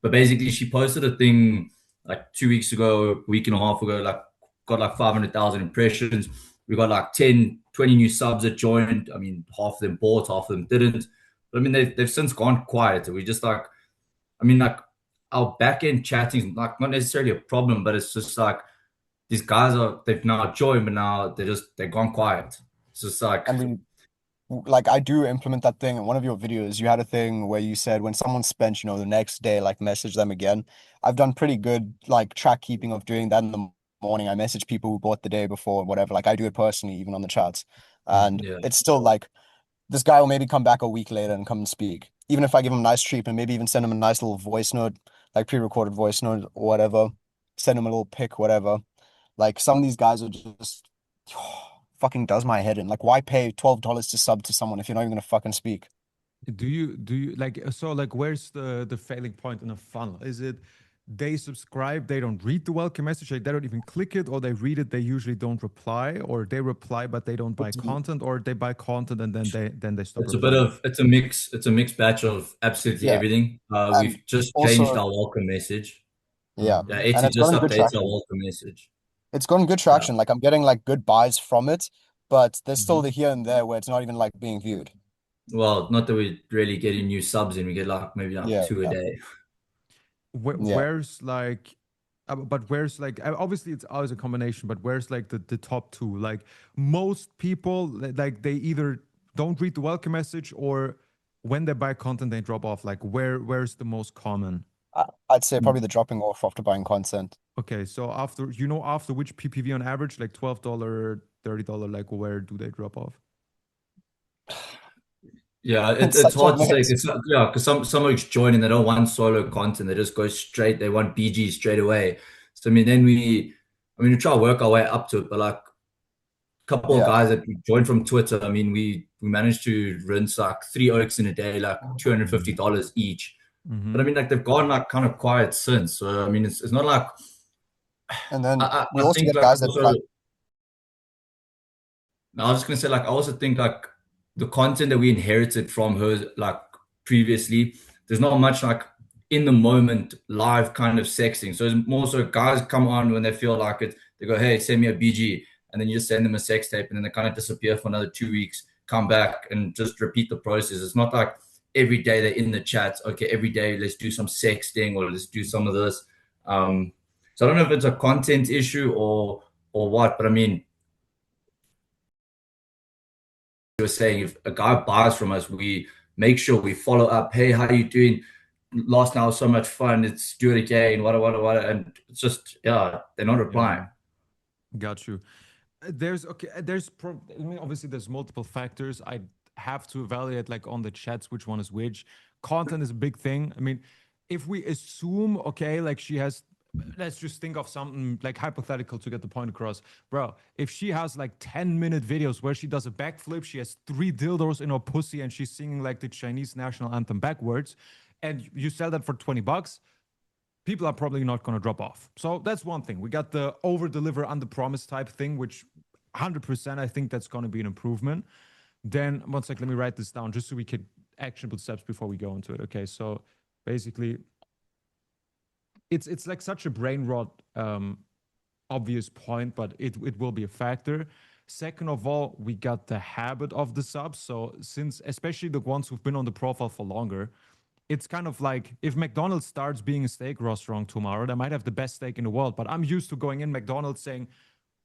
But basically, she posted a thing like 2 weeks ago, a week and a half ago, like got like 500,000 impressions. We got like 10, 20 new subs that joined. I mean, half of them bought, half of them didn't. But I mean, they've since gone quiet. We just like, I mean, like our back end chatting is like not necessarily a problem, but it's just like these guys they've now joined, but now they've gone quiet. It's just like, And like I do implement that thing. In one of your videos, you had a thing where you said when someone spent, the next day, like message them again. I've done pretty good like track keeping of doing that in the morning. I message people who bought the day before, whatever. Like I do it personally, even on the chats. And yeah. it's still like this guy will maybe come back a week later and come and speak. Even if I give him a nice treatment, maybe even send him a nice little voice note, like pre-recorded voice note or whatever, send him a little pic, whatever. Like some of these guys are just fucking does my head in. Like, why pay $12 to sub to someone if you're not even gonna fucking speak? Do you like so like where's the failing point in a funnel? Is it they subscribe, they don't read the welcome message, like they don't even click it, or they read it, they usually don't reply, or they reply but they don't buy It's content, or they buy content and then they stop It's a bit replying? of it's a mixed batch of absolutely yeah, everything. and We've just changed also our welcome message. yeah, Yeah, and Etsy it's just gotten good updates our traction. welcome message. It's gotten good Yeah. traction. Like I'm getting like good buys from it, but there's still Mhm. the here and there where it's not even like being viewed. Well, not that we're really getting new subs in. We get like maybe like Yeah, two a yeah, day. yeah. Where's like but where's like obviously it's always a combination, but where's like the top two? Like most people like they either don't read the welcome message, or when they buy content they drop off. Like where's the most common? I'd say probably the dropping off after buying content. Okay, so after which PPV on average, like $12, $30, like where do they drop off? Yeah, It's it's such a hard to say. mix. It's not, yeah, because some are joining, they don't want solo content. They just go straight. They want BG straight away. So I mean, we try to work our way up to it. But like a couple of Yeah. guys that we joined from Twitter, I mean, we managed to rinse like three oaks in a day, like $250 each. But I Mm-hmm. mean, like they've gone like kind of quiet since. So I mean, it's not like And then we I also think get like guys that also like, I was just gonna say like I also think like the content that we inherited from her like previously, there's not much like in the moment live kind of sexting. So it's more so guys come on when they feel like it. They go, hey, send me a BG, and then you just send them a sex tape, and then they kind of disappear for another 2 weeks, come back and just repeat the process. It's not like every day they're in the chat. Okay, every day let's do some sexting or let's do some of this. So I don't know if it's a content issue or what, but I mean you were saying, if a guy buys from us, we make sure we follow up. Hey, how you doing? Last night was so much fun. Let's do it again. What? And it's just, yeah, they're not Yeah, replying. got you. There's okay. I mean, obviously, there's multiple factors. I have to evaluate like on the chats which one is which. Content is a big thing. I mean, if we assume okay, like she has, let's just think of something like hypothetical to get the point across, bro. If she has like 10-minute videos where she does a backflip, she has three dildos in her pussy, and she's singing like the Chinese national anthem backwards, and you sell that for $20, people are probably not going to drop off. So that's one thing. We got the over deliver, under promise type thing, which 100% I think that's going to be an improvement. Then, one sec, let me write this down just so we could actionable steps before we go into it. Okay, so basically, it's like such a brain rot obvious point, but it will be a factor. Second of all, we got the habit of the subs. So since especially the ones who've been on the profile for longer, it's kind of like if McDonald's starts being a steak restaurant tomorrow, they might have the best steak in the world. But I'm used to going in McDonald's saying,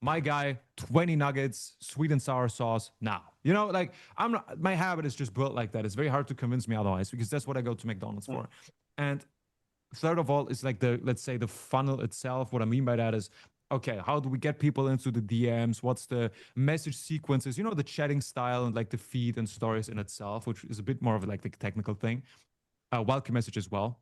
my guy, 20 nuggets, sweet and sour sauce now. You know, like I'm not, my habit is just built like that. It's very hard to convince me otherwise because that's what I go to McDonald's for. And third of all is like the, let's say, the funnel itself. What I mean by that is, okay, how do we get people into the DMs? What's the message sequences? You know, the chatting style and like the feed and stories in itself, which is a bit more of like the technical thing. Welcome message as well.